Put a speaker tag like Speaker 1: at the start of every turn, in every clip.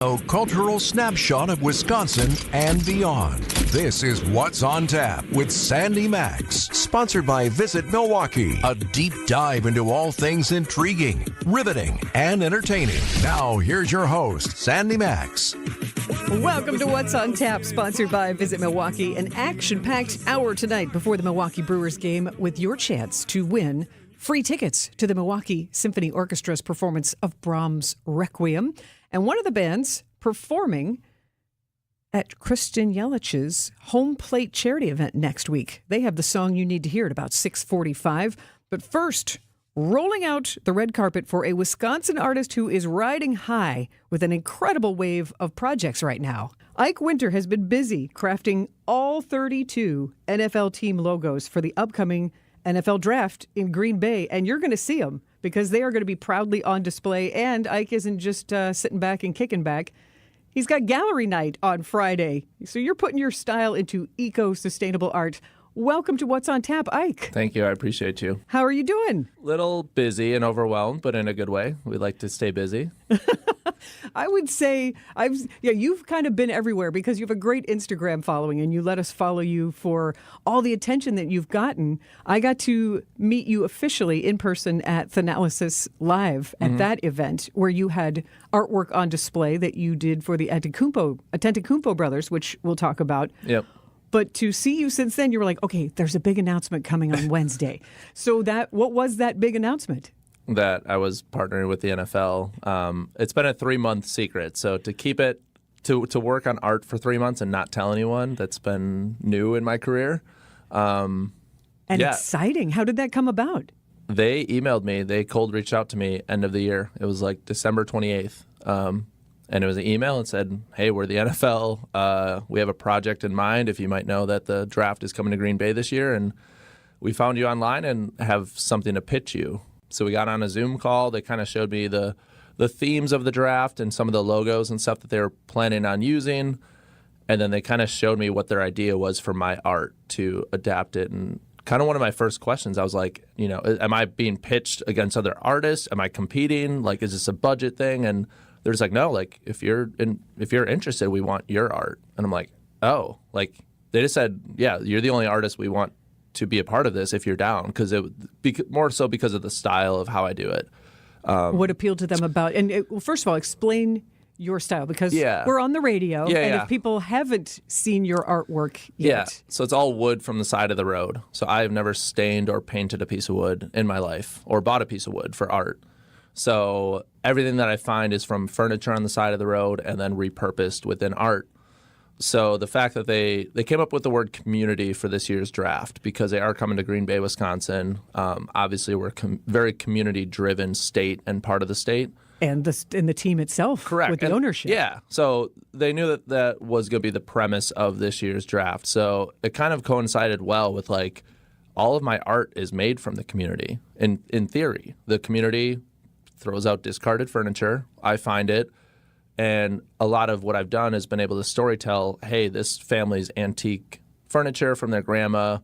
Speaker 1: A cultural snapshot of Wisconsin and beyond. This is What's on Tap with Sandy Maxx, sponsored by Visit Milwaukee. A deep dive into all things intriguing, riveting, and entertaining. Now, here's your host, Sandy Maxx.
Speaker 2: Welcome to What's on Tap, sponsored by Visit Milwaukee. An action-packed hour tonight before the Milwaukee Brewers game with your chance to win free tickets to the Milwaukee Symphony Orchestra's performance of Brahms' Requiem. And one of the bands performing at Kristen Yelich's home plate charity event next week. They have the song you need to hear at about 6:45. But first, rolling out the red carpet for a Wisconsin artist who is riding high with an incredible wave of projects right now. Ike Winter has been busy crafting all 32 NFL team logos for the upcoming NFL draft in Green Bay, and you're going to see them because they are going to be proudly on display. And Ike isn't just sitting back and kicking back. He's got gallery night on Friday. So you're putting your style into eco-sustainable art. Welcome to What's on Tap, Ike.
Speaker 3: Thank you. I appreciate you.
Speaker 2: How are you doing?
Speaker 3: Little busy and overwhelmed, but in a good way. We like to stay busy.
Speaker 2: I would say you've kind of been everywhere because you have a great Instagram following and you let us follow you for all the attention that you've gotten. I got to meet you officially in person at Thanalysis Live at that event where you had artwork on display that you did for the Antetokounmpo brothers, which we'll talk about.
Speaker 3: Yep.
Speaker 2: But to see you since then, you were like, okay, there's a big announcement coming on Wednesday. So what was that big announcement?
Speaker 3: That I was partnering with the NFL. It's been a 3-month secret. So to keep it, to work on art for 3 months and not tell anyone, that's been new in my career.
Speaker 2: Exciting. How did that come about?
Speaker 3: They emailed me. They cold reached out to me end of the year. It was like December 28th. And it was an email and said, hey, we're the NFL. We have a project in mind. If you might know that the draft is coming to Green Bay this year. And we found you online and have something to pitch you. So we got on a Zoom call. They kind of showed me the themes of the draft and some of the logos and stuff that they were planning on using. And then they kind of showed me what their idea was for my art to adapt it. And kind of one of my first questions, I was like, am I being pitched against other artists? Am I competing? Like, is this a budget thing? And they're just like, no, like if you're interested, we want your art. And I'm like, oh, like they just said, yeah, you're the only artist we want to be a part of this if you're down, because more so because of the style of how I do it.
Speaker 2: What appealed to them about, well, first of all, explain your style, because we're on the radio, if people haven't seen your artwork yet.
Speaker 3: So it's all wood from the side of the road. So I've never stained or painted a piece of wood in my life or bought a piece of wood for art. So everything that I find is from furniture on the side of the road and then repurposed within art. So the fact that they came up with the word community for this year's draft because they are coming to Green Bay, Wisconsin. Obviously, we're a very community-driven state and part of the state.
Speaker 2: And the team itself.
Speaker 3: Correct.
Speaker 2: With the ownership.
Speaker 3: Yeah. So they knew that was going to be the premise of this year's draft. So it kind of coincided well with, like, all of my art is made from the community. In theory, the community throws out discarded furniture. I find it. And a lot of what I've done has been able to storytell, hey, this family's antique furniture from their grandma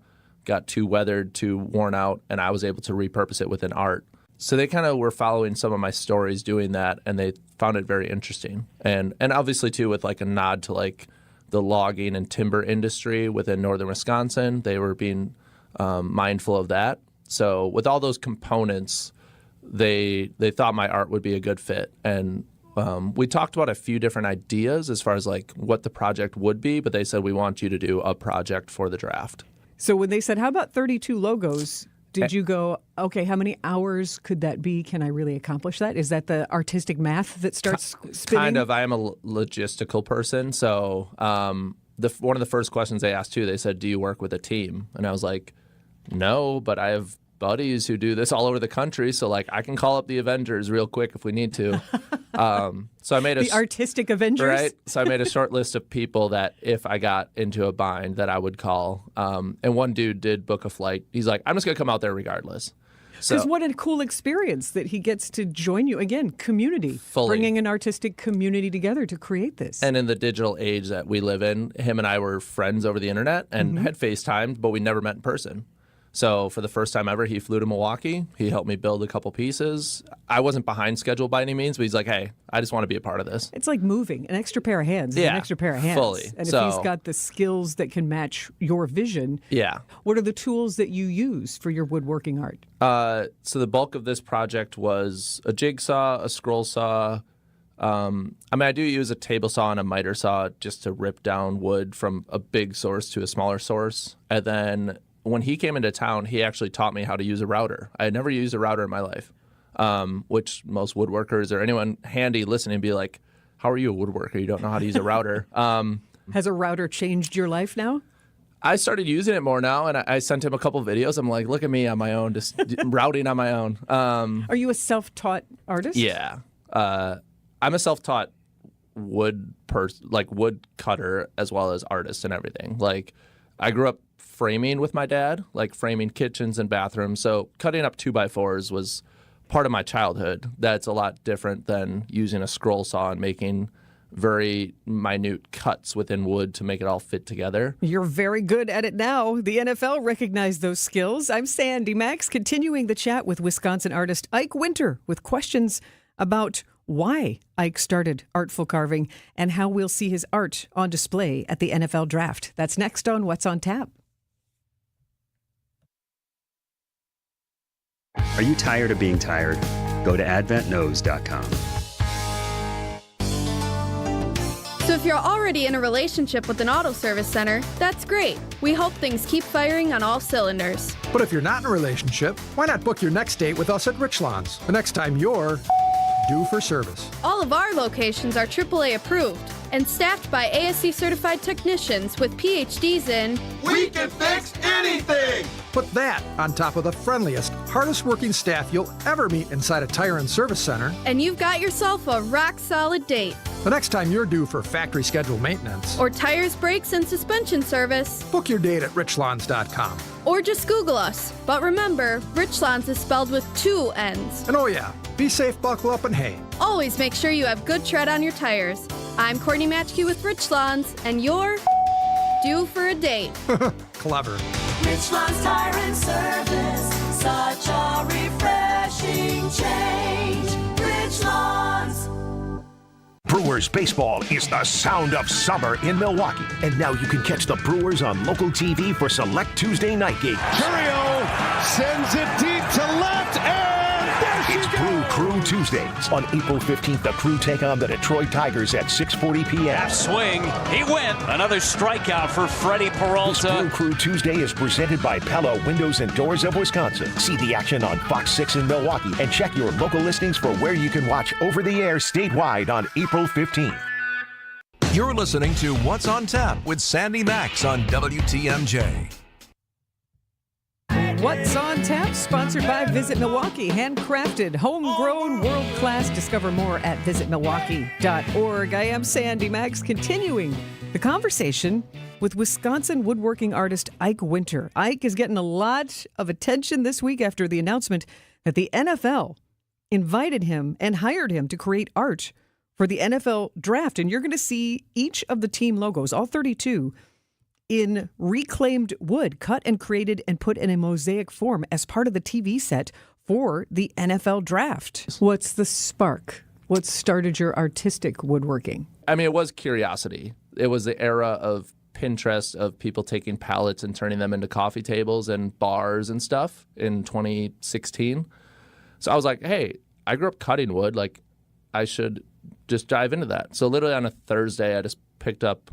Speaker 3: got too weathered, too worn out, and I was able to repurpose it within art. So they kind of were following some of my stories doing that, and they found it very interesting. And obviously, too, with like a nod to like the logging and timber industry within northern Wisconsin, they were being mindful of that. So with all those components, they thought my art would be a good fit. And we talked about a few different ideas as far as like what the project would be, but they said, we want you to do a project for the draft.
Speaker 2: So when they said, how about 32 logos, did you go, okay, how many hours could that be? Can I really accomplish that? Is that the artistic math that starts spinning?
Speaker 3: Kind of. I am a logistical person. So one of the first questions they asked, too, they said, do you work with a team? And I was like, no, but I have buddies who do this all over the country, so like I can call up the Avengers real quick if we need to. So I made
Speaker 2: the artistic Avengers,
Speaker 3: right? So I made a short list of people that if I got into a bind that I would call. And one dude did book a flight. He's like, I'm just gonna come out there regardless.
Speaker 2: Because what a cool experience that he gets to join you again. Community, bringing an artistic community together to create this.
Speaker 3: And in the digital age that we live in, him and I were friends over the internet and had FaceTimed, but we never met in person. So for the first time ever, he flew to Milwaukee. He helped me build a couple pieces. I wasn't behind schedule by any means, but he's like, hey, I just want to be a part of this.
Speaker 2: It's like moving. An extra pair of hands is an extra pair of hands.
Speaker 3: Fully.
Speaker 2: And if he's got the skills that can match your vision, what are the tools that you use for your woodworking art?
Speaker 3: So the bulk of this project was a jigsaw, a scroll saw. I do use a table saw and a miter saw just to rip down wood from a big source to a smaller source. And then when he came into town, he actually taught me how to use a router. I had never used a router in my life, which most woodworkers or anyone handy listening be like, how are you a woodworker? You don't know how to use a router.
Speaker 2: Has a router changed your life now?
Speaker 3: I started using it more now, and I sent him a couple videos. I'm like, look at me on my own, just routing on my own.
Speaker 2: Are you a self-taught artist?
Speaker 3: Yeah. I'm a self-taught wood cutter as well as artist and everything. Like, I grew up framing with my dad, like framing kitchens and bathrooms. So cutting up 2x4s was part of my childhood. That's a lot different than using a scroll saw and making very minute cuts within wood to make it all fit together.
Speaker 2: You're very good at it now. The NFL recognized those skills. I'm Sandy Maxx, continuing the chat with Wisconsin artist Ike Winter with questions about why Ike started artful carving and how we'll see his art on display at the NFL Draft. That's next on What's on Tap.
Speaker 4: Are you tired of being tired? Go to adventknows.com.
Speaker 5: So if you're already in a relationship with an auto service center, that's great. We hope things keep firing on all cylinders.
Speaker 6: But if you're not in a relationship, why not book your next date with us at Richlands the next time you're due for service?
Speaker 5: All of our locations are AAA approved and staffed by ASC certified technicians with PhDs in
Speaker 7: We can fix anything!
Speaker 6: Put that on top of the friendliest, hardest working staff you'll ever meet inside a tire and service center,
Speaker 5: and you've got yourself a rock-solid date.
Speaker 6: the next time you're due for factory scheduled maintenance,
Speaker 5: Or tires, brakes, and suspension service.
Speaker 6: book your date at richlands.com.
Speaker 5: Or just Google us. But remember, Richlands is spelled with 2 N's.
Speaker 6: And oh yeah, be safe, buckle up, and hey,
Speaker 5: Always make sure you have good tread on your tires. I'm Courtney Matchke with Richlands, and you're due for a date.
Speaker 6: clever.
Speaker 8: Richlands Tire and Service, such a refreshing change. Richlands.
Speaker 9: Brewers baseball is the sound of summer in Milwaukee. And now you can catch the Brewers on local TV for select Tuesday night games.
Speaker 7: Curio sends it deep to left, and there she
Speaker 9: It's
Speaker 7: goes!
Speaker 9: Brew Crew Tuesdays. On April 15th, the Crew take on the Detroit Tigers at 6:40 p.m.
Speaker 10: Swing, he went. Another strikeout for Freddie
Speaker 9: This
Speaker 10: Peralta.
Speaker 9: Brew Crew Tuesday is presented by Pella Windows and Doors of Wisconsin. See the action on Fox 6 in Milwaukee and check your local listings for where you can watch over the air statewide on April 15th.
Speaker 1: You're listening to What's on Tap with Sandy Maxx on WTMJ.
Speaker 2: What's on Tap? Sponsored by Visit Milwaukee. Handcrafted, homegrown, world-class. Discover more at visitmilwaukee.org. I am Sandy Maxx, continuing the conversation with Wisconsin woodworking artist Ike Winter. Ike is getting a lot of attention this week after the announcement that the NFL invited him and hired him to create art for the NFL Draft. And you're going to see each of the team logos, all 32, in reclaimed wood, cut and created and put in a mosaic form as part of the TV set for the NFL Draft. What's the spark? What started your artistic woodworking?
Speaker 3: I mean, it was curiosity. It was the era of Pinterest, of people taking pallets and turning them into coffee tables and bars and stuff in 2016. So I was like, hey, I grew up cutting wood. Like, I should just dive into that. So literally on a Thursday, I just picked up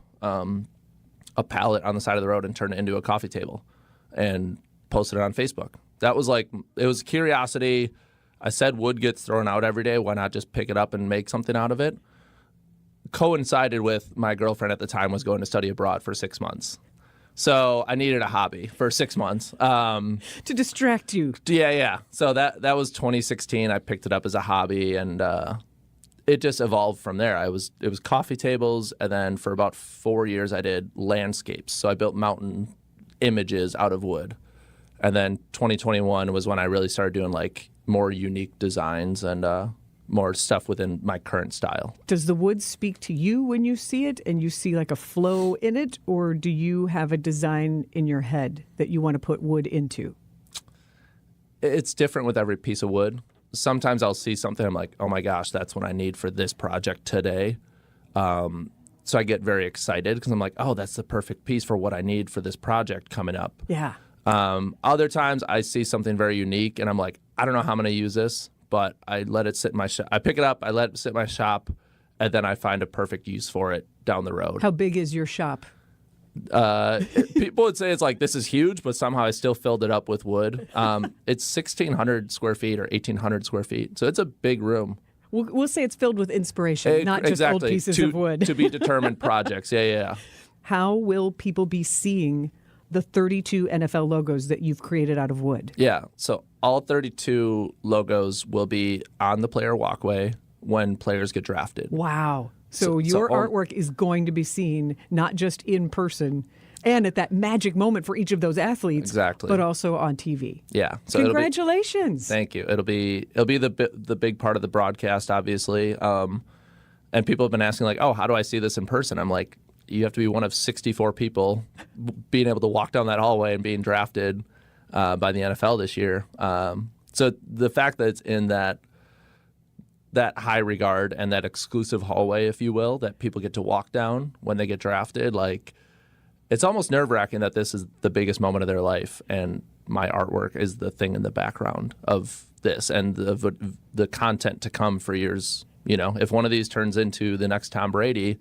Speaker 3: a pallet on the side of the road and turned it into a coffee table and posted it on Facebook. That was like, it was curiosity. I said wood gets thrown out every day. Why not just pick it up and make something out of it? Coincided with my girlfriend at the time was going to study abroad for 6 months. So I needed a hobby for 6 months.
Speaker 2: To distract you.
Speaker 3: Yeah. So that was 2016. I picked it up as a hobby, and it just evolved from there. It was coffee tables, and then for about 4 years I did landscapes. So I built mountain images out of wood. And then 2021 was when I really started doing like more unique designs and more stuff within my current style.
Speaker 2: Does the wood speak to you when you see it and you see like a flow in it, or do you have a design in your head that you want to put wood into?
Speaker 3: It's different with every piece of wood. Sometimes I'll see something, I'm like, oh my gosh, that's what I need for this project today. So I get very excited because I'm like, oh, that's the perfect piece for what I need for this project coming up.
Speaker 2: Yeah.
Speaker 3: Other times I see something very unique and I'm like, I don't know how I'm going to use this, but I let it sit in my shop. I pick it up, I let it sit in my shop, and then I find a perfect use for it down the road.
Speaker 2: How big is your shop?
Speaker 3: People would say it's like, this is huge, but somehow I still filled it up with wood. It's 1,600 square feet or 1,800 square feet. So it's a big room.
Speaker 2: We'll say it's filled with inspiration, not just old pieces of wood.
Speaker 3: To be determined projects. Yeah.
Speaker 2: How will people be seeing the 32 NFL logos that you've created out of wood?
Speaker 3: Yeah. So all 32 logos will be on the player walkway when players get drafted.
Speaker 2: Wow. So your artwork is going to be seen not just in person and at that magic moment for each of those athletes,
Speaker 3: exactly,
Speaker 2: but also on TV.
Speaker 3: Yeah. So
Speaker 2: congratulations.
Speaker 3: Thank you. It'll be the big part of the broadcast, obviously. And people have been asking, like, oh, how do I see this in person? I'm like, you have to be one of 64 people being able to walk down that hallway and being drafted by the NFL this year. So the fact that it's in that high regard and that exclusive hallway, if you will, that people get to walk down when they get drafted, like, it's almost nerve-wracking that this is the biggest moment of their life, and my artwork is the thing in the background of this and the content to come for years. You know, if one of these turns into the next Tom Brady,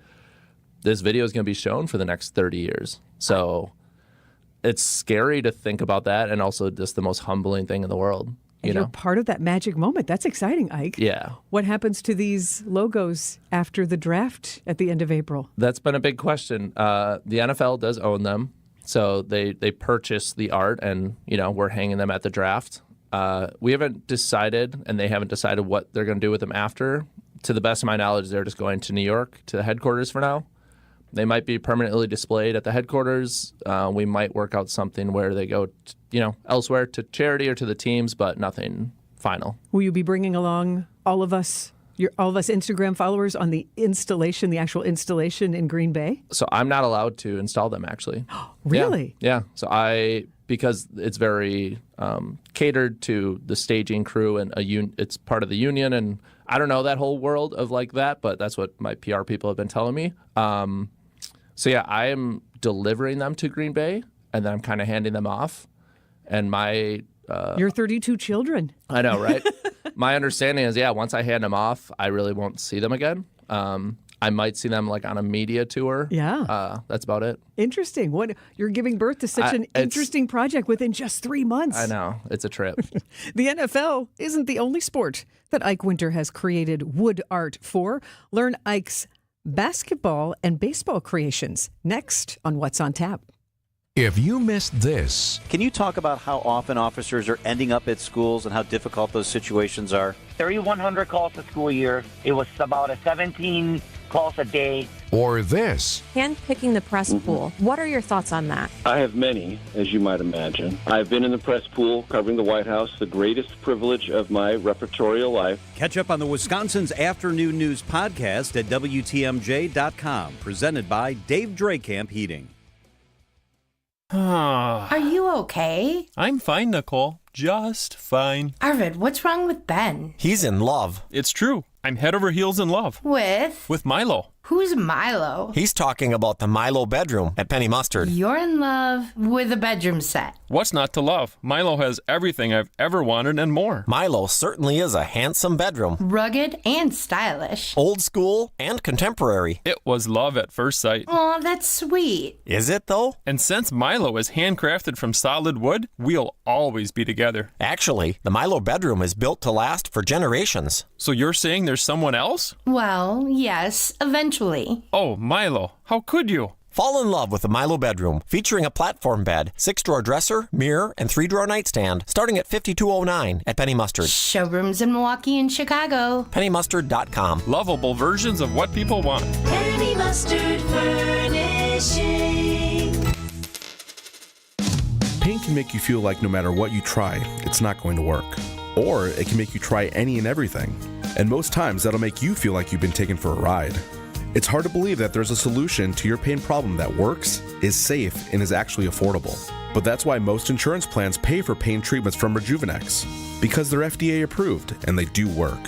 Speaker 3: this video is going to be shown for the next 30 years. So it's scary to think about that, and also just the most humbling thing in the world.
Speaker 2: You're part of that magic moment. That's exciting, Ike.
Speaker 3: Yeah.
Speaker 2: What happens to these logos after the draft at the end of April?
Speaker 3: That's been a big question. The NFL does own them. So they purchase the art, and, we're hanging them at the draft. We haven't decided, and they haven't decided what they're going to do with them after. To the best of my knowledge, they're just going to New York, to the headquarters for now. They might be permanently displayed at the headquarters. We might work out something where they go, elsewhere to charity or to the teams, but nothing final.
Speaker 2: Will you be bringing along all of us Instagram followers on the installation, the actual installation in Green Bay?
Speaker 3: So I'm not allowed to install them, actually.
Speaker 2: Really?
Speaker 3: Yeah. So because it's very catered to the staging crew, and it's part of the union, and I don't know that whole world of like that, but that's what my PR people have been telling me. So yeah, I am delivering them to Green Bay, and then I'm kind of handing them off. And
Speaker 2: your 32 children.
Speaker 3: I know, right? My understanding is, once I hand them off, I really won't see them again. I might see them like on a media tour.
Speaker 2: Yeah.
Speaker 3: That's about it.
Speaker 2: Interesting. You're giving birth to such an interesting project within just 3 months.
Speaker 3: I know. It's a trip.
Speaker 2: The NFL isn't the only sport that Ike Winter has created wood art for. Learn Ike's basketball and baseball creations next on What's on Tap.
Speaker 1: If you missed this,
Speaker 11: can you talk about how often officers are ending up at schools and how difficult those situations are?
Speaker 12: 3,100 calls a school year. It was about 17 calls a day.
Speaker 1: Or this.
Speaker 13: Handpicking the press pool. What are your thoughts on that?
Speaker 14: I have many, as you might imagine. I've been in the press pool covering the White House, the greatest privilege of my reportorial life.
Speaker 11: Catch up on the Wisconsin's Afternoon News podcast at WTMJ.com, presented by Dave Drakamp Heating.
Speaker 15: Are you okay?
Speaker 16: I'm fine, Nicole. Just fine.
Speaker 15: Arvid, what's wrong with Ben?
Speaker 16: He's in love. It's true. I'm head over heels in love.
Speaker 15: With
Speaker 16: Milo.
Speaker 15: Who's Milo?
Speaker 17: He's talking about the Milo bedroom at Penny Mustard.
Speaker 15: You're in love with a bedroom set.
Speaker 16: What's not to love? Milo has everything I've ever wanted and more.
Speaker 17: Milo certainly is a handsome bedroom.
Speaker 15: Rugged and stylish.
Speaker 17: Old school and contemporary.
Speaker 16: It was love at first sight.
Speaker 15: Aw, that's sweet.
Speaker 17: Is it, though?
Speaker 16: And since Milo is handcrafted from solid wood, we'll always be together.
Speaker 17: Actually, the Milo bedroom is built to last for generations.
Speaker 16: So you're saying there's someone else?
Speaker 15: Well, yes, eventually.
Speaker 16: Oh, Milo, how could you?
Speaker 17: Fall in love with the Milo bedroom, featuring a platform bed, 6-drawer dresser, mirror, and 3-drawer nightstand, starting at $52.09 at Penny Mustard.
Speaker 15: Showrooms in Milwaukee and Chicago.
Speaker 17: PennyMustard.com.
Speaker 16: Lovable versions of what people want.
Speaker 8: Penny Mustard Furnishing.
Speaker 18: Pain can make you feel like no matter what you try, it's not going to work. Or it can make you try any and everything. And most times that'll make you feel like you've been taken for a ride. It's hard to believe that there's a solution to your pain problem that works, is safe, and is actually affordable. But that's why most insurance plans pay for pain treatments from Rejuvenex, because they're FDA approved and they do work.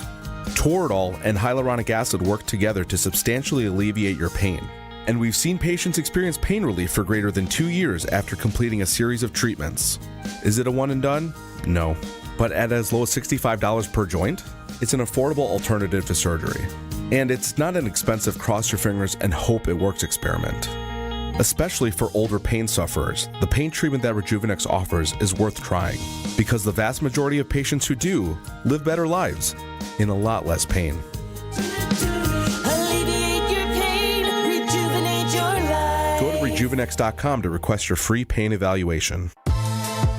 Speaker 18: Toradol and hyaluronic acid work together to substantially alleviate your pain. And we've seen patients experience pain relief for greater than 2 years after completing a series of treatments. Is it a one and done? No. But at as low as $65 per joint? It's an affordable alternative to surgery. And it's not an expensive cross your fingers and hope it works experiment. Especially for older pain sufferers, the pain treatment that Rejuvenex offers is worth trying, because the vast majority of patients who do live better lives in a lot less pain.
Speaker 8: Alleviate your pain, rejuvenate your life.
Speaker 18: Go to rejuvenex.com to request your free pain evaluation.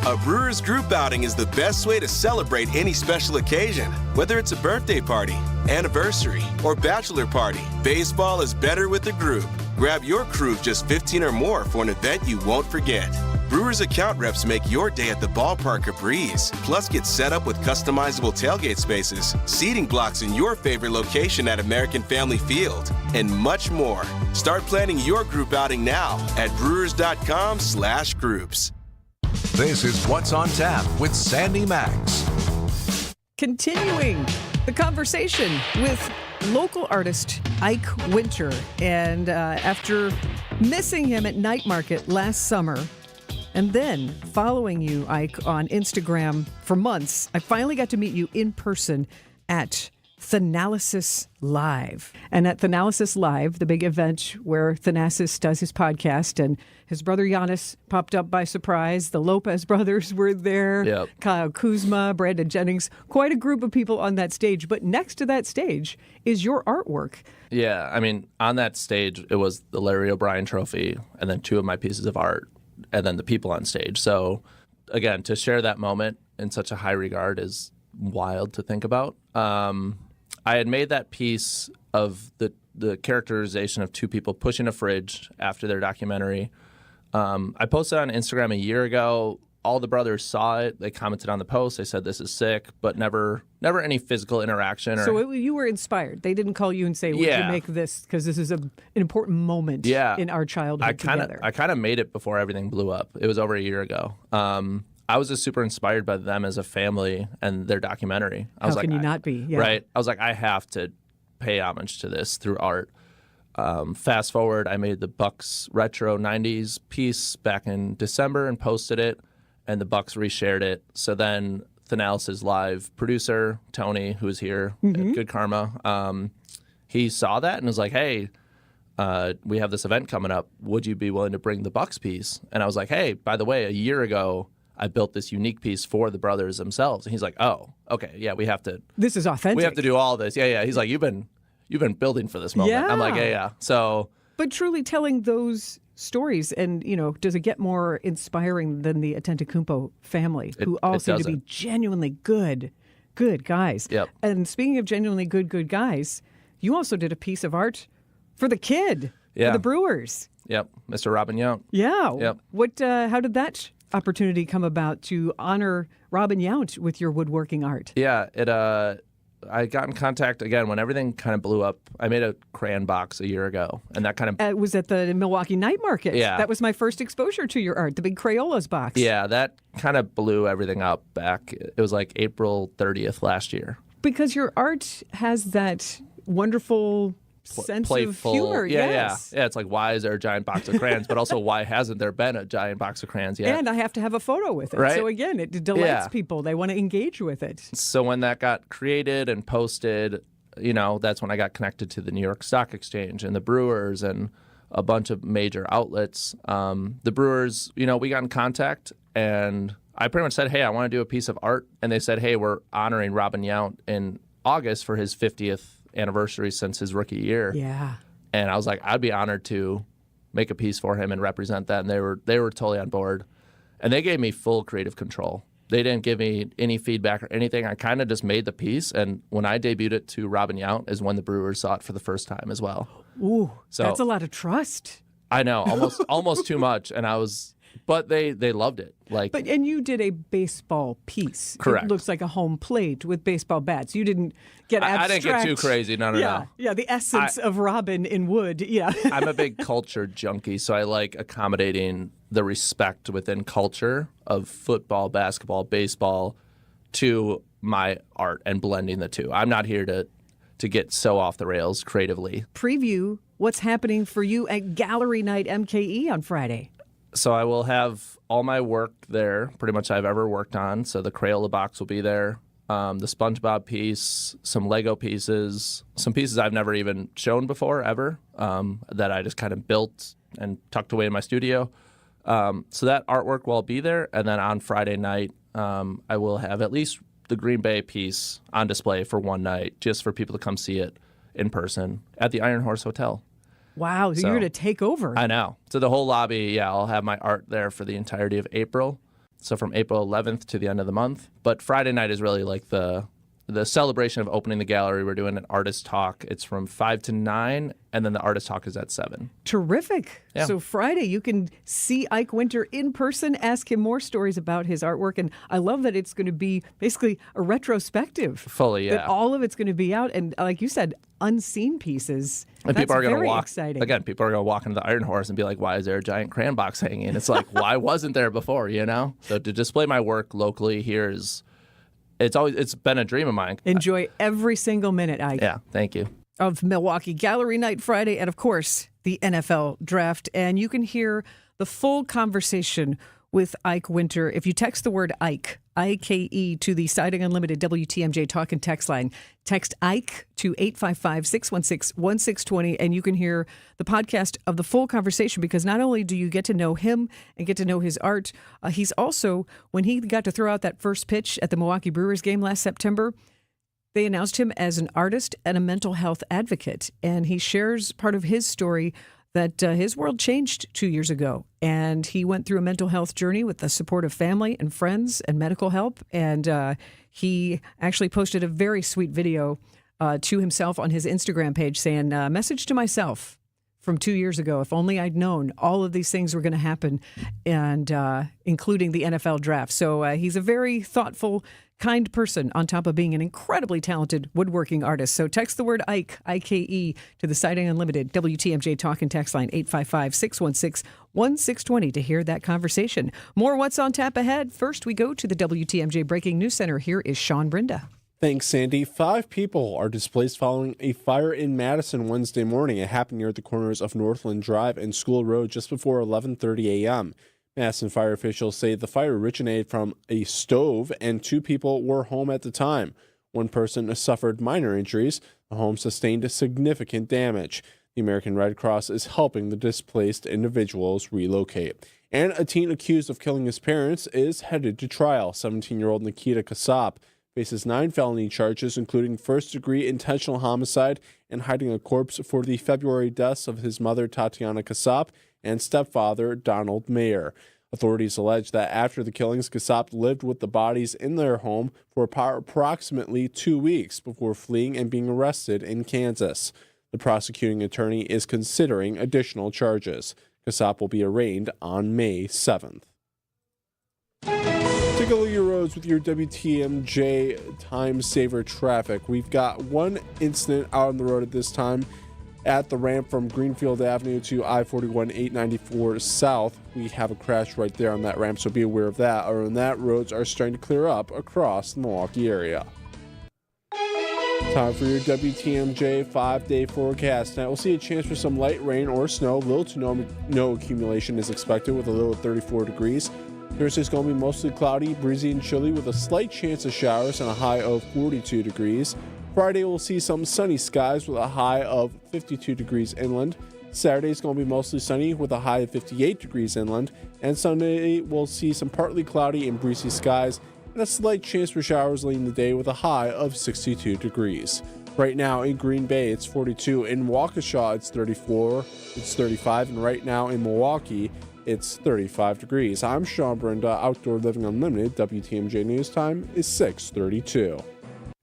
Speaker 19: A Brewers group outing is the best way to celebrate any special occasion. Whether it's a birthday party, anniversary, or bachelor party, baseball is better with a group. Grab your crew of just 15 or more for an event you won't forget. Brewers account reps make your day at the ballpark a breeze. Plus, get set up with customizable tailgate spaces, seating blocks in your favorite location at American Family Field, and much more. Start planning your group outing now at brewers.com/groups.
Speaker 1: This is What's on Tap with Sandy Maxx.
Speaker 2: Continuing the conversation with local artist Ike Winter. And after missing him at Night Market last summer, and then following you, Ike, on Instagram for months, I finally got to meet you in person at Thanalysis Live. And at Thanalysis Live, the big event where Thanasis does his podcast, and his brother Giannis popped up by surprise. The Lopez brothers were there.
Speaker 3: Yep.
Speaker 2: Kyle Kuzma, Brandon Jennings, quite a group of people on that stage. But next to that stage is your artwork.
Speaker 3: Yeah, I mean, on that stage, it was the Larry O'Brien Trophy and then 2 of my pieces of art and then the people on stage. So, again, to share that moment in such a high regard is wild to think about. I had made that piece of the characterization of 2 people pushing a fridge after their documentary. I posted on Instagram a year ago. All the brothers saw it. They commented on the post. They said, this is sick, but never any physical interaction.
Speaker 2: So you were inspired. They didn't call you and say, would you make this? Because this is an important moment in our childhood together.
Speaker 3: I kind of made it before everything blew up. It was over a year ago. I was just super inspired by them as a family and their documentary.
Speaker 2: How can you not be? Yeah.
Speaker 3: Right. I was like, I have to pay homage to this through art. Fast forward, I made the Bucks retro 90s piece back in December and posted it, and the Bucks reshared it. So then Thanalysis Live producer, Tony, who's here at Good Karma, he saw that and was like, hey, we have this event coming up. Would you be willing to bring the Bucks piece? And I was like, hey, by the way, a year ago, I built this unique piece for the brothers themselves. And he's like, oh, okay, yeah, we have to.
Speaker 2: This is authentic.
Speaker 3: We have to do all this. Yeah. He's like, you've been building for this moment.
Speaker 2: Yeah.
Speaker 3: I'm like, yeah. So.
Speaker 2: But truly telling those stories, and, does it get more inspiring than the Atentacumpo family, who all seem to be genuinely good guys.
Speaker 3: Yep.
Speaker 2: And speaking of genuinely good guys, you also did a piece of art for the kid, for the Brewers.
Speaker 3: Yep, Mr. Robin Yount.
Speaker 2: Yeah.
Speaker 3: Yep.
Speaker 2: How did that opportunity come about to honor Robin Yount with your woodworking art?
Speaker 3: Yeah, I got in contact again when everything kind of blew up. I made a crayon box a year ago, and that kind of
Speaker 2: it was at the Milwaukee Night Market.
Speaker 3: Yeah,
Speaker 2: that was my first exposure to your art, the big Crayolas box.
Speaker 3: Yeah, that kind of blew everything up back. It was like April 30th last year.
Speaker 2: Because your art has that wonderful sense
Speaker 3: playful,
Speaker 2: of humor.
Speaker 3: Yeah. It's like, why is there a giant box of crayons? But also, why hasn't there been a giant box of crayons yet?
Speaker 2: And I have to have a photo with it.
Speaker 3: Right?
Speaker 2: So again, it delights people. They want to engage with it.
Speaker 3: So when that got created and posted, that's when I got connected to the New York Stock Exchange and the Brewers and a bunch of major outlets. The Brewers, we got in contact, and I pretty much said, hey, I want to do a piece of art. And they said, hey, we're honoring Robin Yount in August for his 50th anniversary since his rookie year.
Speaker 2: Yeah.
Speaker 3: And I was like, I'd be honored to make a piece for him and represent that. And they were totally on board. And they gave me full creative control. They didn't give me any feedback or anything. I kind of just made the piece. And when I debuted it to Robin Yount is when the Brewers saw it for the first time as well.
Speaker 2: Ooh, so that's a lot of trust.
Speaker 3: I know, almost too much. And I was But they loved it.
Speaker 2: And you did a baseball piece.
Speaker 3: Correct.
Speaker 2: It looks like a home plate with baseball bats. You didn't get abstract.
Speaker 3: I didn't get too crazy. No.
Speaker 2: Yeah, the essence of Robin in wood. Yeah.
Speaker 3: I'm a big culture junkie, so I like accommodating the respect within culture of football, basketball, baseball to my art and blending the two. I'm not here to get so off the rails creatively.
Speaker 2: Preview what's happening for you at Gallery Night MKE on Friday.
Speaker 3: So I will have all my work there, pretty much I've ever worked on. So the Crayola box will be there, the SpongeBob piece, some Lego pieces, some pieces I've never even shown before, ever, that I just kind of built and tucked away in my studio. So that artwork will be there. And then on Friday night, I will have at least the Green Bay piece on display for one night, just for people to come see it in person at the Iron Horse Hotel.
Speaker 2: Wow, so you're going to take over.
Speaker 3: I know. So the whole lobby, I'll have my art there for the entirety of April. So from April 11th to the end of the month. But Friday night is really like the celebration of opening the gallery. We're doing an artist talk. It's from 5 to 9, and then the artist talk is at 7.
Speaker 2: Terrific.
Speaker 3: Yeah.
Speaker 2: So Friday, you can see Ike Winter in person, ask him more stories about his artwork. And I love that it's going to be basically a retrospective.
Speaker 3: Fully, yeah.
Speaker 2: That all of it's going to be out. And like you said, unseen pieces.
Speaker 3: And
Speaker 2: That's
Speaker 3: people are going to walk.
Speaker 2: Exciting.
Speaker 3: Again, people are going to walk into the Iron Horse and be like, why is there a giant crayon box hanging? It's like, why wasn't there before, So to display my work locally here is... It's been a dream of mine.
Speaker 2: Enjoy every single minute, Ike.
Speaker 3: Yeah, thank you.
Speaker 2: Of Milwaukee Gallery Night Friday, and of course, the NFL Draft. And you can hear the full conversation with Ike Winter if you text the word Ike, I-K-E, to the Siding Unlimited WTMJ talk and text line. Text Ike to 855-616-1620, and you can hear the podcast of the full conversation, because not only do you get to know him and get to know his art, he's also, when he got to throw out that first pitch at the Milwaukee Brewers game last September, they announced him as an artist and a mental health advocate. And he shares part of his story that his world changed 2 years ago. And he went through a mental health journey with the support of family and friends and medical help. And he actually posted a very sweet video to himself on his Instagram page saying, message to myself from 2 years ago, if only I'd known all of these things were going to happen, and including the NFL draft. So he's a very thoughtful, kind person, on top of being an incredibly talented woodworking artist. So text the word Ike, I-K-E, to the Siding Unlimited WTMJ talk and text line 855-616-1620 to hear that conversation. More What's on Tap ahead. First, we go to the WTMJ Breaking News Center. Here is Sean Brinda.
Speaker 20: Thanks, Sandy. 5 people are displaced following a fire in Madison Wednesday morning. It happened near the corners of Northland Drive and School Road just before 11:30 a.m. Madison fire officials say the fire originated from a stove and 2 people were home at the time. One person suffered minor injuries. The home sustained significant damage. The American Red Cross is helping the displaced individuals relocate. And a teen accused of killing his parents is headed to trial. 17-year-old Nikita Kasap faces 9 felony charges, including first-degree intentional homicide and hiding a corpse for the February deaths of his mother, Tatiana Kasap, and stepfather, Donald Mayer. Authorities allege that after the killings, Kasap lived with the bodies in their home for approximately 2 weeks before fleeing and being arrested in Kansas. The prosecuting attorney is considering additional charges. Kasap will be arraigned on May 7th. Take a look at your roads with your WTMJ Time Saver traffic. We've got one incident out on the road at this time at the ramp from Greenfield Avenue to I-41 894 South. We have a crash right there on that ramp, so be aware of that. Other than that, roads are starting to clear up across the Milwaukee area. Time for your WTMJ 5-day forecast. Tonight we'll see a chance for some light rain or snow. Little to no accumulation is expected with a low of 34 degrees. Thursday's going to be mostly cloudy, breezy, and chilly with a slight chance of showers and a high of 42 degrees. Friday, we'll see some sunny skies with a high of 52 degrees inland. Saturday's going to be mostly sunny with a high of 58 degrees inland. And Sunday, we'll see some partly cloudy and breezy skies and a slight chance for showers late in the day with a high of 62 degrees. Right now in Green Bay, it's 42. In Waukesha, it's 34. It's 35. And right now in Milwaukee, it's 35 degrees. I'm Sean Brinda, Outdoor Living Unlimited. WTMJ News Time is 6:32.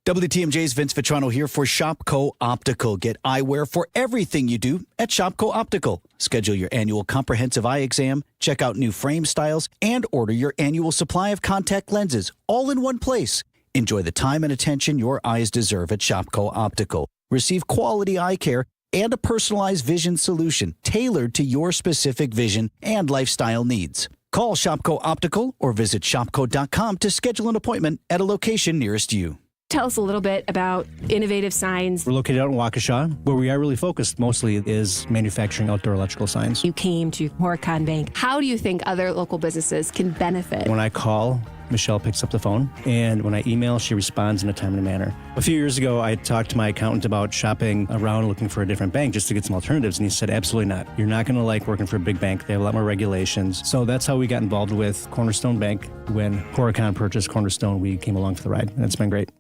Speaker 21: WTMJ's Vince Vitrano here for Shopco Optical. Get eyewear for everything you do at Shopco Optical. Schedule your annual comprehensive eye exam, check out new frame styles, and order your annual supply of contact lenses all in one place. Enjoy the time and attention your eyes deserve at Shopco Optical. Receive quality eye care and a personalized vision solution tailored to your specific vision and lifestyle needs. Call Shopco Optical or visit shopco.com to schedule an appointment at a location nearest you.
Speaker 22: Tell us a little bit about Innovative Signs.
Speaker 23: We're located out in Waukesha. Where we are really focused mostly is manufacturing outdoor electrical signs.
Speaker 22: You came to Horicon Bank. How do you think other local businesses can benefit?
Speaker 23: When I call, Michelle picks up the phone, and when I email, she responds in a timely manner. A few years ago, I talked to my accountant about shopping around looking for a different bank just to get some alternatives, and he said, absolutely not. You're not going to like working for a big bank. They have a lot more regulations. So that's how we got involved with Cornerstone Bank. When Horicon purchased Cornerstone, we came along for the ride, and it's been great.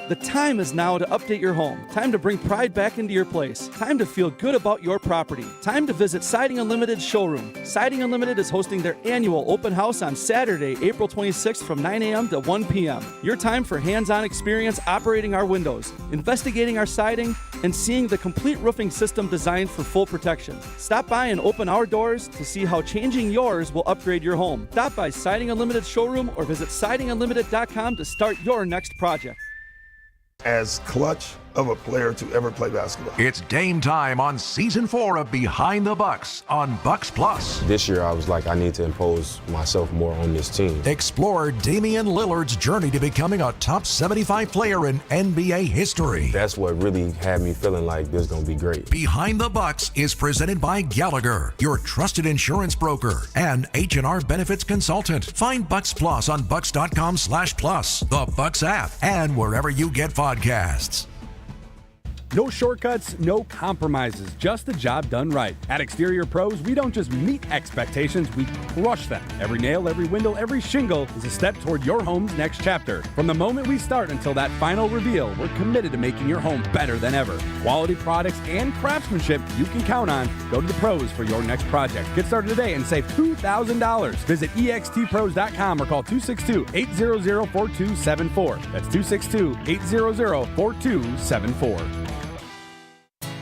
Speaker 24: The time is now to update your home. Time to bring pride back into your place. Time to feel good about your property. Time to visit Siding Unlimited's showroom. Siding Unlimited is hosting their annual open house on Saturday, April 26th from 9 a.m. to 1 p.m. Your time for hands-on experience operating our windows, investigating our siding, and seeing the complete roofing system designed for full protection. Stop by and open our doors to see how changing yours will upgrade your home. Stop by Siding Unlimited's showroom or visit sidingunlimited.com to start your next project.
Speaker 25: As clutch of a player to ever play basketball.
Speaker 1: It's game time on season 4 of Behind the Bucks on Bucks Plus.
Speaker 26: This year I was like, I need to impose myself more on this team.
Speaker 1: Explore Damian Lillard's journey to becoming a top 75 player in NBA history.
Speaker 26: That's what really had me feeling like this is going to be great.
Speaker 1: Behind the Bucks is presented by Gallagher, your trusted insurance broker, and H&R Benefits Consultant. Find Bucks Plus on bucks.com/plus, the Bucks app, and wherever you get podcasts.
Speaker 27: No shortcuts, no compromises, just the job done right. At Exterior Pros, we don't just meet expectations, we crush them. Every nail, every window, every shingle is a step toward your home's next chapter. From the moment we start until that final reveal, we're committed to making your home better than ever. Quality products and craftsmanship you can count on. Go to the pros for your next project. Get started today and save $2,000. Visit extpros.com or call 262-800-4274. That's 262-800-4274.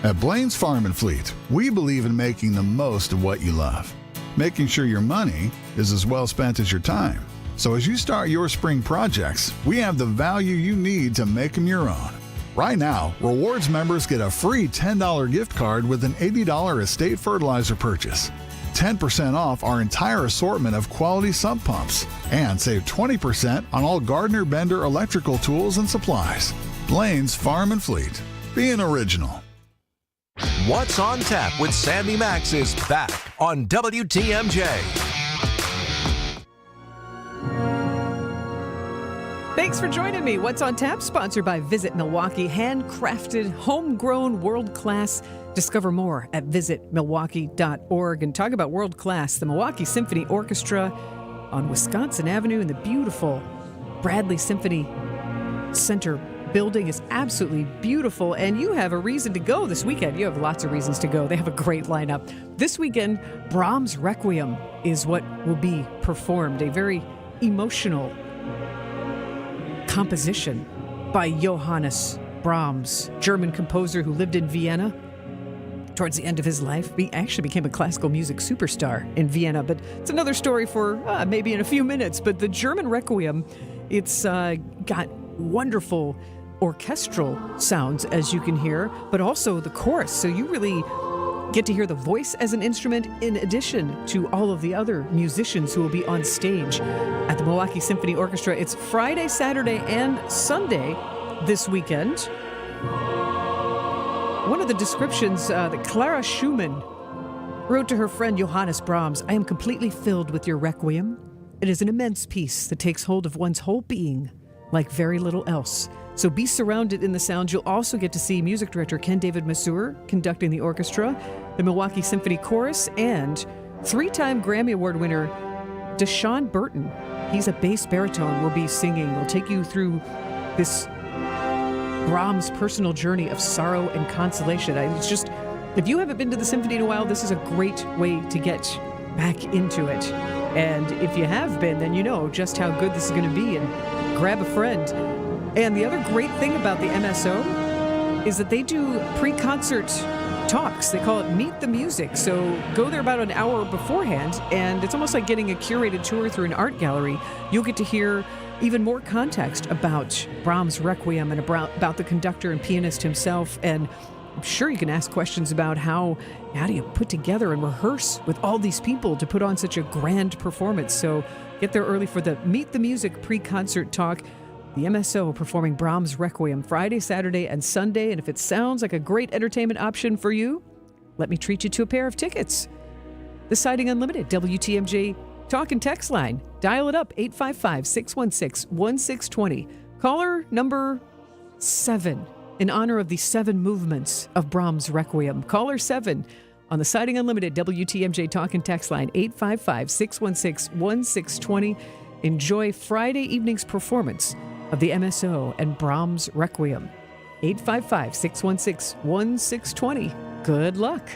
Speaker 28: At Blaine's Farm and Fleet, we believe in making the most of what you love, making sure your money is as well spent as your time. So as you start your spring projects, we have the value you need to make them your own. Right now, Rewards members get a free $10 gift card with an $80 estate fertilizer purchase, 10% off our entire assortment of quality sump pumps, and save 20% on all Gardner Bender electrical tools and supplies. Blaine's Farm and Fleet. Being original.
Speaker 1: What's on Tap with Sandy Maxx is back on WTMJ.
Speaker 2: Thanks for joining me. What's on Tap, sponsored by Visit Milwaukee. Handcrafted, homegrown, world-class. Discover more at visitmilwaukee.org. And talk about world-class, the Milwaukee Symphony Orchestra on Wisconsin Avenue in the beautiful Bradley Symphony Center building is absolutely beautiful, and you have a reason to go this weekend. You have lots of reasons to go. They have a great lineup. This weekend, Brahms' Requiem is what will be performed, a very emotional composition by Johannes Brahms, German composer who lived in Vienna. Towards the end of his life, he actually became a classical music superstar in Vienna, but it's another story for maybe in a few minutes. But the German Requiem, it's got wonderful orchestral sounds, as you can hear, but also the chorus. So you really get to hear the voice as an instrument in addition to all of the other musicians who will be on stage at the Milwaukee Symphony Orchestra. It's Friday, Saturday, and Sunday this weekend. One of the descriptions that Clara Schumann wrote to her friend Johannes Brahms, "I am completely filled with your Requiem. It is an immense piece that takes hold of one's whole being like very little else." So be surrounded in the sounds. You'll also get to see music director Ken David Masur conducting the orchestra, the Milwaukee Symphony Chorus, and 3-time Grammy Award winner Deshaun Burton. He's a bass baritone, will be singing. We'll take you through this Brahms' personal journey of sorrow and consolation. It's just, if you haven't been to the symphony in a while, this is a great way to get back into it. And if you have been, then you know just how good this is going to be. And grab a friend. And the other great thing about the MSO is that they do pre-concert talks. They call it Meet the Music. So go there about an hour beforehand, and it's almost like getting a curated tour through an art gallery. You'll get to hear even more context about Brahms' Requiem and about the conductor and pianist himself. And I'm sure you can ask questions about how do you put together and rehearse with all these people to put on such a grand performance. So get there early for the Meet the Music pre-concert talk. The MSO performing Brahms' Requiem Friday, Saturday, and Sunday. And if it sounds like a great entertainment option for you, let me treat you to a pair of tickets. The Siding Unlimited WTMJ talk and text line. Dial it up, 855-616-1620. Caller number 7, in honor of the 7 movements of Brahms' Requiem. Caller 7 on the Siding Unlimited WTMJ talk and text line, 855-616-1620. Enjoy Friday evening's performance of the MSO and Brahms' Requiem. 855-616-1620. Good luck.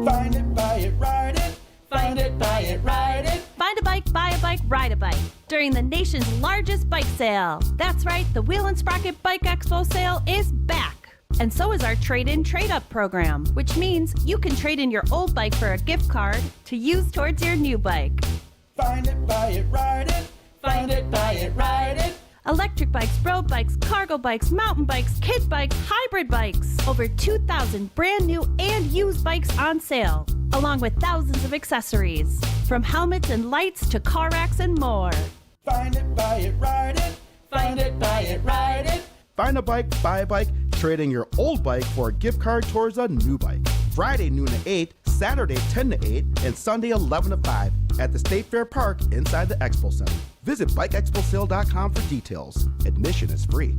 Speaker 8: Find it, buy it, ride it. Find it, buy it, ride it.
Speaker 4: Find a bike, buy a bike, ride a bike during the nation's largest bike sale. That's right, the Wheel and Sprocket Bike Expo sale is back. And so is our trade-in, trade-up program, which means you can trade in your old bike for a gift card to use towards your new bike.
Speaker 8: Find it, buy it, ride it. Find it, buy it, ride it.
Speaker 4: Electric bikes, road bikes, cargo bikes, mountain bikes, kid bikes, hybrid bikes. Over 2,000 brand new and used bikes on sale, along with thousands of accessories, from helmets and lights to car racks and more.
Speaker 8: Find it, buy it, ride it. Find it, buy it, ride it.
Speaker 5: Find a bike, buy a bike, trade in your old bike for a gift card towards a new bike. Friday noon to 8, Saturday 10 to 8, and Sunday 11 to 5 at the State Fair Park inside the Expo Center. Visit bikeexposale.com for details. Admission is free.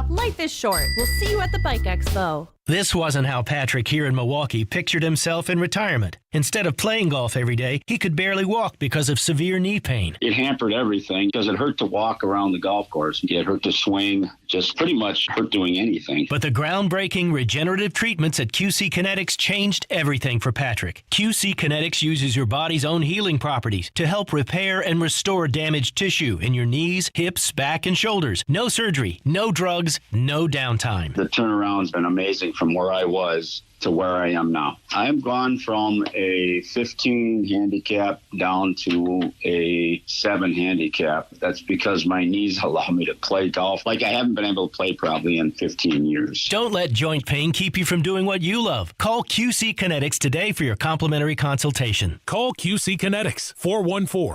Speaker 4: Life is short. We'll see you at the Bike Expo.
Speaker 6: This wasn't how Patrick here in Milwaukee pictured himself in retirement. Instead of playing golf every day, he could barely walk because of severe knee pain.
Speaker 7: It hampered everything because it hurt to walk around the golf course. It hurt to swing, just pretty much hurt doing anything.
Speaker 6: But the groundbreaking regenerative treatments at QC Kinetics changed everything for Patrick. QC Kinetics uses your body's own healing properties to help repair and restore damaged tissue in your knees, hips, back, and shoulders. No surgery, no drugs, no downtime.
Speaker 7: The turnaround's been amazing from where I was to where I am now. I've gone from a 15 handicap down to a 7 handicap. That's because my knees allow me to play golf like I haven't been able to play probably in 15 years.
Speaker 6: Don't let joint pain keep you from doing what you love. Call QC Kinetics today for your complimentary consultation.
Speaker 9: Call QC Kinetics,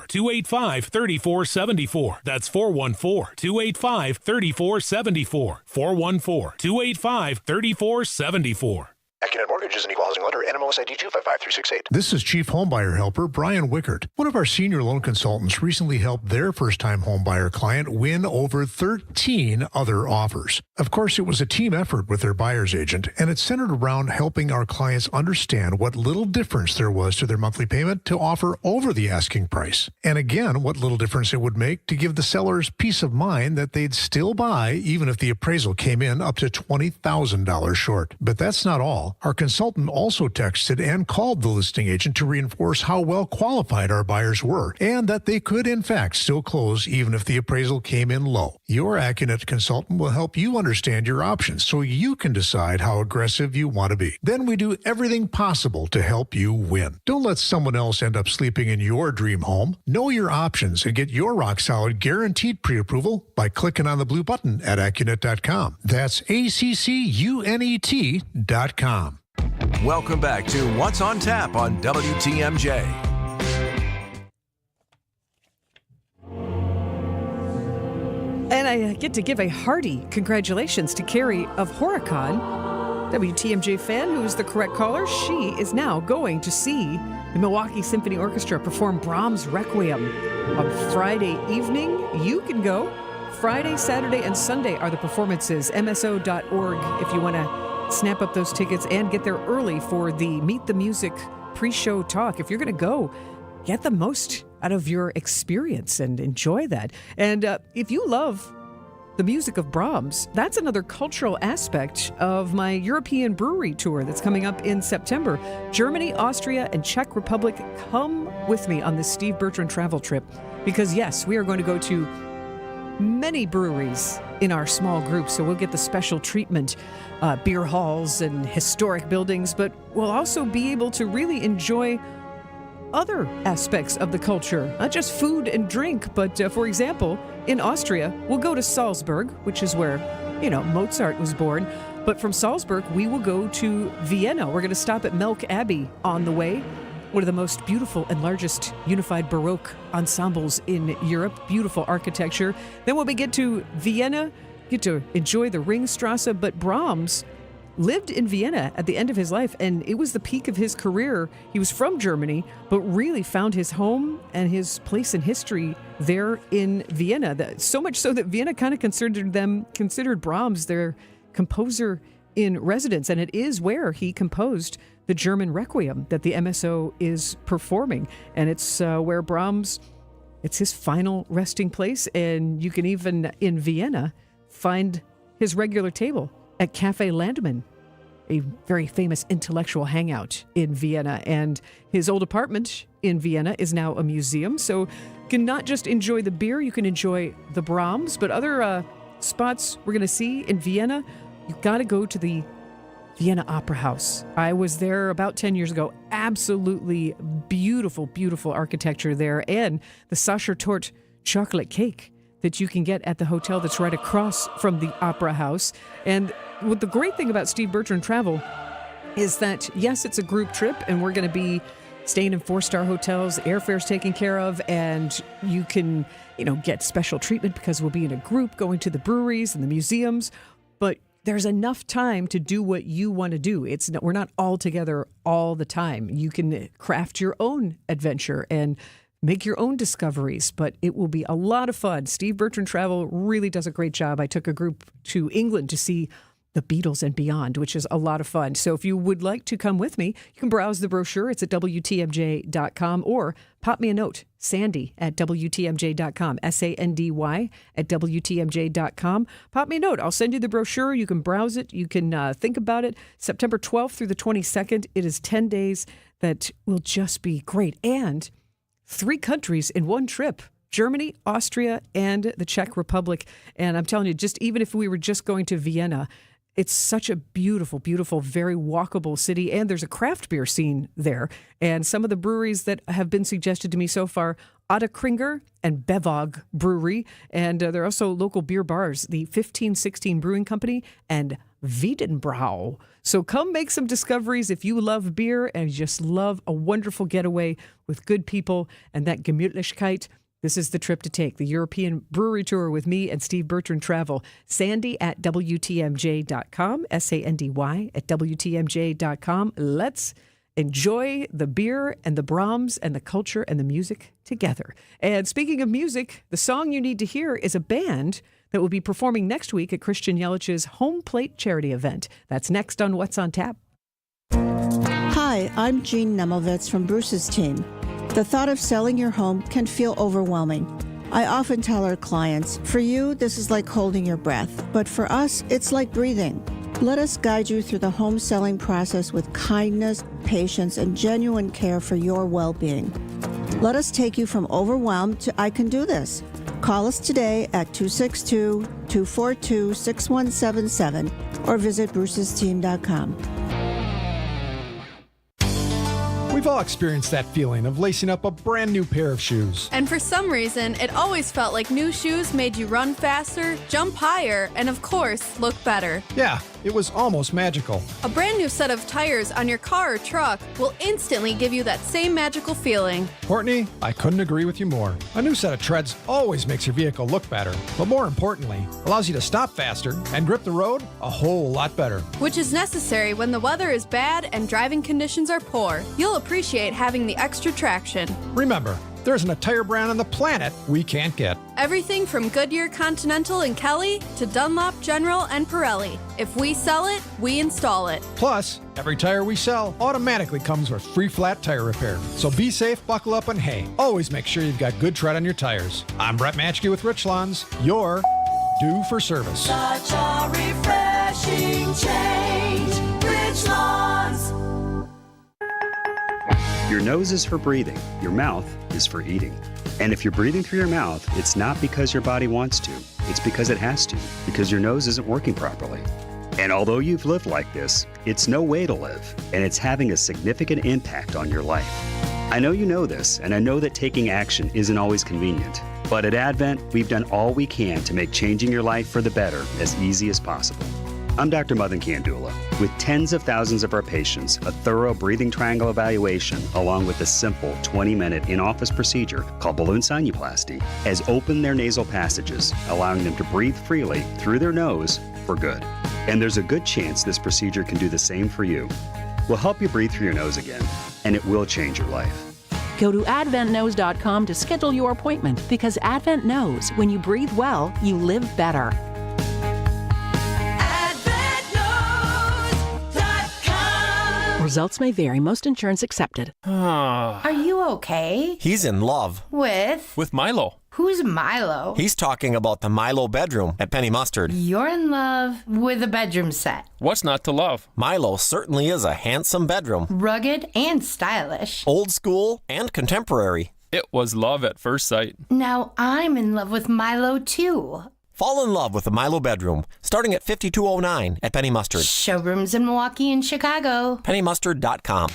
Speaker 9: 414-285-3474. That's 414-285-3474. 414-285-3474.
Speaker 10: Accunet Mortgage is an equal housing lender. NMLS ID 255368.
Speaker 12: This is Chief Homebuyer Helper Brian Wickert. One of our senior loan consultants recently helped their first-time homebuyer client win over 13 other offers. Of course, it was a team effort with their buyer's agent, and it centered around helping our clients understand what little difference there was to their monthly payment to offer over the asking price. And again, what little difference it would make to give the sellers peace of mind that they'd still buy even if the appraisal came in up to $20,000 short. But that's not all. Our consultant also texted and called the listing agent to reinforce how well qualified our buyers were and that they could, in fact, still close even if the appraisal came in low. Your Accunet consultant will help you understand your options so you can decide how aggressive you want to be. Then we do everything possible to help you win. Don't let someone else end up sleeping in your dream home. Know your options and get your rock-solid guaranteed pre-approval by clicking on the blue button at Accunet.com. That's ACCUNET.com.
Speaker 1: Welcome back to What's on Tap on WTMJ.
Speaker 2: And I get to give a hearty congratulations to Carrie of Horicon, WTMJ fan, who is the correct caller. She is now going to see the Milwaukee Symphony Orchestra perform Brahms' Requiem on Friday evening. You can go. Friday, Saturday, and Sunday are the performances. MSO.org if you want to snap up those tickets and get there early for the Meet the Music pre-show talk. If you're going to go, get the most out of your experience and enjoy that. And if you love the music of Brahms. That's another cultural aspect of my European brewery tour that's coming up in September. Germany, Austria, and Czech Republic. Come with me on this Steve Bertrand travel trip because, yes, we are going to go to many breweries in our small group, so we'll get the special treatment, beer halls and historic buildings, but we'll also be able to really enjoy other aspects of the culture, not just food and drink, but for example, in Austria, we'll go to Salzburg, which is where, Mozart was born. But from Salzburg, we will go to Vienna. We're going to stop at Melk Abbey on the way, one of the most beautiful and largest unified Baroque ensembles in Europe. Beautiful architecture. Then when we get to Vienna, get to enjoy the Ringstrasse, but Brahms lived in Vienna at the end of his life, and it was the peak of his career. He was from Germany, but really found his home and his place in history there in Vienna. So much so that Vienna kind of considered Brahms their composer in residence, and it is where he composed the German Requiem that the MSO is performing. And it's where Brahms, it's his final resting place, and you can even, in Vienna, find his regular table at Café Landmann, a very famous intellectual hangout in Vienna. And his old apartment in Vienna is now a museum. So you can not just enjoy the beer, you can enjoy the Brahms, but other spots we're going to see in Vienna, you've got to go to the Vienna Opera House. I was there about 10 years ago. Absolutely beautiful, beautiful architecture there. And the Sachertorte chocolate cake that you can get at the hotel that's right across from the Opera House. And what the great thing about Steve Bertrand Travel is that, yes, it's a group trip, and we're going to be staying in 4-star hotels, airfare's taken care of, and you can, get special treatment because we'll be in a group going to the breweries and the museums. But there's enough time to do what you want to do. We're not all together all the time. You can craft your own adventure and make your own discoveries, but it will be a lot of fun. Steve Bertrand Travel really does a great job. I took a group to England to see the Beatles and beyond, which is a lot of fun. So if you would like to come with me, you can browse the brochure. It's at WTMJ.com, or pop me a note, Sandy at WTMJ.com, SANDY at WTMJ.com. Pop me a note. I'll send you the brochure. You can browse it. You can think about it. September 12th through the 22nd. It is 10 days that will just be great. And 3 countries in one trip: Germany, Austria, and the Czech Republic. And I'm telling you, just even if we were just going to Vienna, it's such a beautiful, beautiful, very walkable city. And there's a craft beer scene there. And some of the breweries that have been suggested to me so far, Ada Kringer and Bevog Brewery. And there are also local beer bars, the 1516 Brewing Company and Wiedenbrau. So come make some discoveries if you love beer and just love a wonderful getaway with good people and that Gemütlichkeit. This is the trip to take, the European Brewery Tour with me and Steve Bertrand Travel. Sandy at WTMJ.com, SANDY at WTMJ.com. Let's enjoy the beer and the Brahms and the culture and the music together. And speaking of music, the song you need to hear is a band that will be performing next week at Christian Yelich's Home Plate charity event. That's next on What's on Tap.
Speaker 11: Hi, I'm Jean Nemovitz from Bruce's team. The thought of selling your home can feel overwhelming. I often tell our clients, for you, this is like holding your breath, but for us, it's like breathing. Let us guide you through the home selling process with kindness, patience, and genuine care for your well-being. Let us take you from overwhelmed to I can do this. Call us today at 262-242-6177 or visit brucesteam.com.
Speaker 13: We've all experienced that feeling of lacing up a brand new pair of shoes.
Speaker 14: And for some reason, it always felt like new shoes made you run faster, jump higher, and of course, look better.
Speaker 13: Yeah, it was almost magical.
Speaker 14: A brand new set of tires on your car or truck will instantly give you that same magical feeling.
Speaker 13: Courtney, I couldn't agree with you more. A new set of treads always makes your vehicle look better, but more importantly, allows you to stop faster and grip the road a whole lot better.
Speaker 14: Which is necessary when the weather is bad and driving conditions are poor. You'll appreciate having the extra traction.
Speaker 13: Remember, there isn't a tire brand on the planet we can't get.
Speaker 14: Everything from Goodyear Continental and Kelly to Dunlop, General, and Pirelli. If we sell it, we install it.
Speaker 13: Plus, every tire we sell automatically comes with free flat tire repair. So be safe, buckle up, and hey, always make sure you've got good tread on your tires. I'm Brett Matchke with Richlands, your due for service.
Speaker 8: Such a refreshing change. Rich Lawns.
Speaker 3: Your nose is for breathing. Your mouth is for eating. And if you're breathing through your mouth, it's not because your body wants to. It's because it has to, because your nose isn't working properly. And although you've lived like this, it's no way to live, and it's having a significant impact on your life. I know you know this, and I know that taking action isn't always convenient. But at Advent, we've done all we can to make changing your life for the better as easy as possible. I'm Dr. Madan Kandula. With tens of thousands of our patients, a thorough breathing triangle evaluation, along with a simple 20-minute in-office procedure called balloon sinuplasty, has opened their nasal passages, allowing them to breathe freely through their nose for good. And there's a good chance this procedure can do the same for you. We'll help you breathe through your nose again, and it will change your life.
Speaker 15: Go to adventknows.com to schedule your appointment, because Advent knows when you breathe well, you live better. Results may vary. Most insurance accepted.
Speaker 16: Are you okay?
Speaker 17: He's in love.
Speaker 16: With
Speaker 17: Milo.
Speaker 16: Who's Milo?
Speaker 17: He's talking about the Milo bedroom at Penny Mustard.
Speaker 16: You're in love with a bedroom set.
Speaker 17: What's not to love? Milo certainly is a handsome bedroom.
Speaker 16: Rugged and stylish.
Speaker 17: Old school and contemporary. It was love at first sight.
Speaker 16: Now I'm in love with Milo too.
Speaker 17: Fall in love with the Milo bedroom, starting at $52.09 at Penny Mustard.
Speaker 16: Showrooms in Milwaukee and Chicago.
Speaker 17: PennyMustard.com.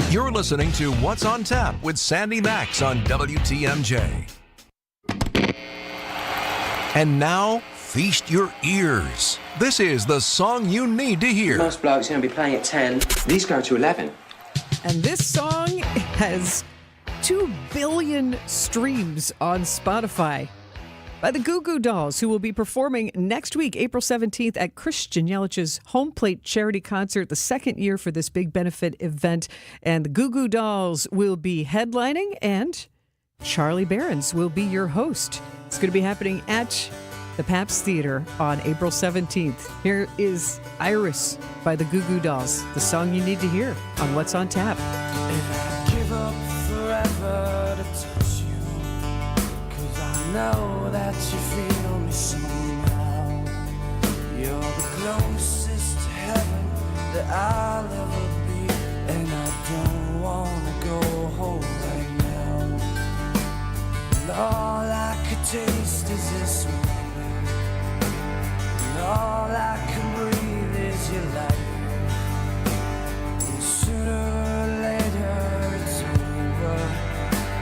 Speaker 1: You're listening to What's on Tap with Sandy Maxx on WTMJ. And now, feast your ears. This is the song you need to hear.
Speaker 18: Most blokes are going to be playing at 10. These go to 11.
Speaker 2: And this song has 2 billion streams on Spotify. By the Goo Goo Dolls, who will be performing next week, April 17th, at Christian Yelich's Home Plate Charity Concert, the second year for this big benefit event. And the Goo Goo Dolls will be headlining, and Charlie Behrens will be your host. It's going to be happening at the Pabst Theater on April 17th. Here is Iris by the Goo Goo Dolls, the song you need to hear on What's on Tap.
Speaker 8: Give up forever to touch you, 'cause I know that you feel me somehow. You're the closest to heaven that I'll ever be, and I don't wanna go home right now. And all I could taste is this moment, and all I can breathe is your light. And sooner or later it's over.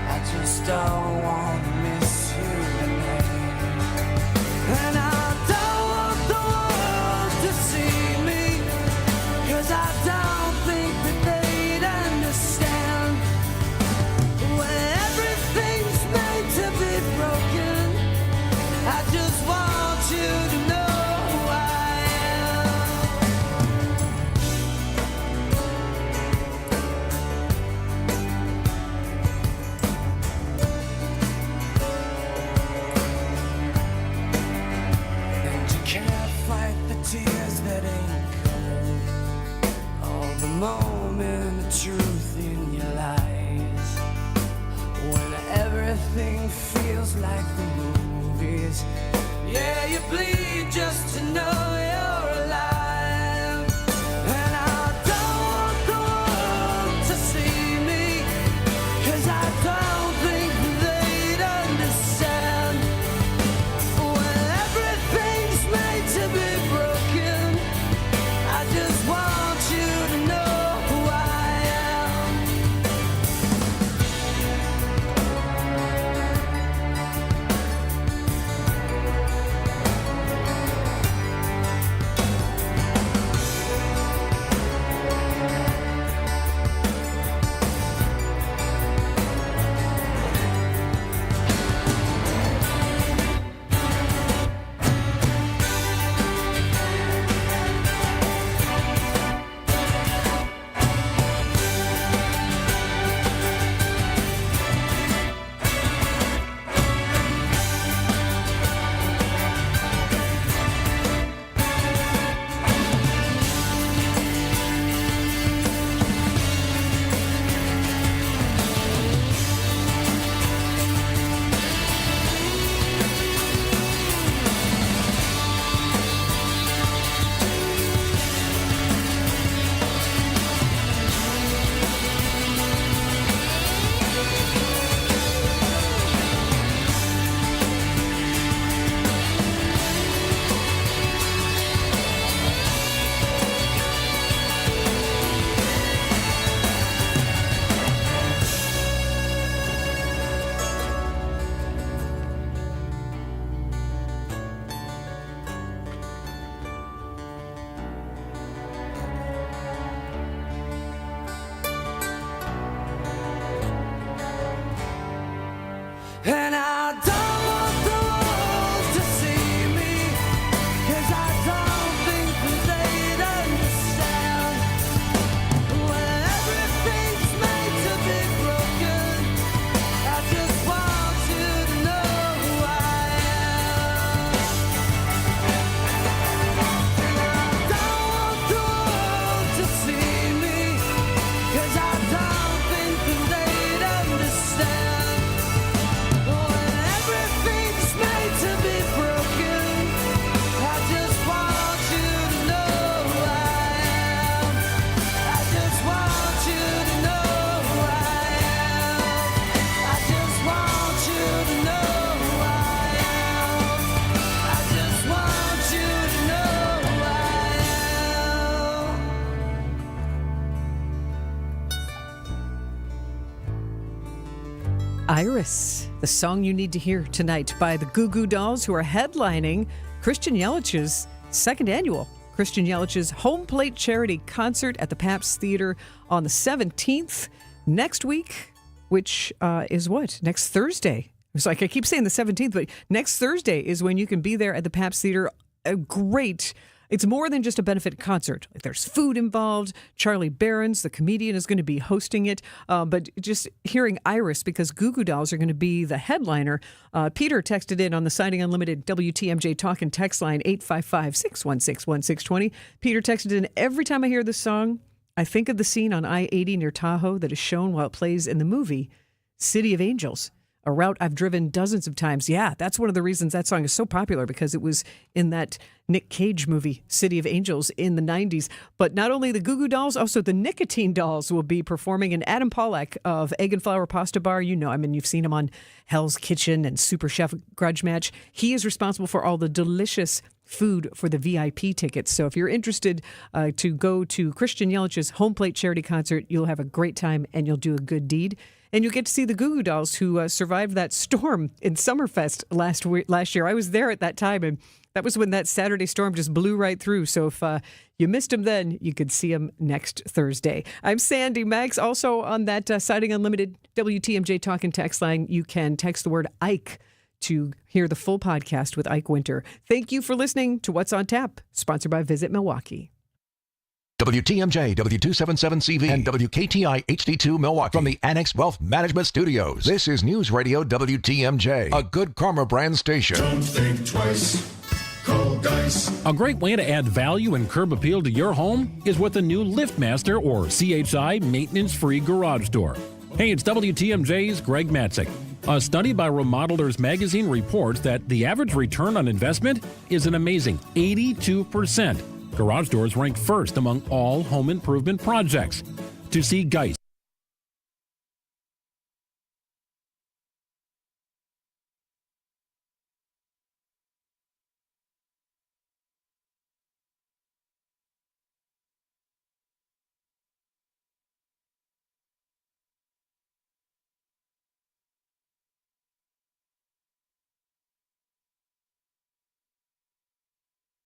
Speaker 8: I just don't wanna miss you tonight. And I don't want the world to see me, 'cause I don't think that they'd understand. When everything's made to be broken, I just want you to know who I can't fight the tears that ain't coming, all the moment of truth in your lies. When everything feels like the movies, yeah, you bleed just to know you're alive. And I don't want the world to see me, 'cause I don't think they'd understand. When everything's made to be broken, I just want you to know who I am.
Speaker 2: Iris, the song you need to hear tonight by the Goo Goo Dolls, who are headlining Christian Yelich's second annual Christian Yelich's Home Plate Charity Concert at the Pabst Theater on the 17th next week, which is what? Next Thursday. It's like I keep saying the 17th, but next Thursday is when you can be there at the Pabst Theater. It's more than just a benefit concert. There's food involved. Charlie Barron's, the comedian, is going to be hosting it. But just hearing Iris, because Goo Goo Dolls are going to be the headliner. Peter texted in on the Signing Unlimited WTMJ Talk and Text line 855-616-1620. Peter texted in, every time I hear this song, I think of the scene on I-80 near Tahoe that is shown while it plays in the movie City of Angels, a route I've driven dozens of times. Yeah, that's one of the reasons that song is so popular, because it was in that Nick Cage movie, City of Angels, in the 90s. But not only the Goo Goo Dolls, also the Nicotine Dolls will be performing. And Adam Pollack of Egg and Flour Pasta Bar, you've seen him on Hell's Kitchen and Super Chef Grudge Match. He is responsible for all the delicious food for the VIP tickets. So if you're interested to go to Christian Yelich's Home Plate Charity Concert, you'll have a great time and you'll do a good deed. And you'll get to see the Goo Goo Dolls, who survived that storm in Summerfest last year. I was there at that time, and that was when that Saturday storm just blew right through. So if you missed them then, you could see them next Thursday. I'm Sandy Maxx. Also on that Siding Unlimited WTMJ Talk and Text line, you can text the word Ike to hear the full podcast with Ike Winter. Thank you for listening to What's on Tap, sponsored by Visit Milwaukee.
Speaker 1: WTMJ, W277CV, and WKTI HD2 Milwaukee from the Annex Wealth Management Studios. This is News Radio WTMJ, a Good Karma brand station.
Speaker 19: Don't think twice. Call Dice.
Speaker 20: A great way to add value and curb appeal to your home is with a new LiftMaster or CHI maintenance-free garage door. Hey, it's WTMJ's Greg Matzik. A study by Remodelers Magazine reports that the average return on investment is an amazing 82%. Garage doors rank first among all home improvement projects. To see Geist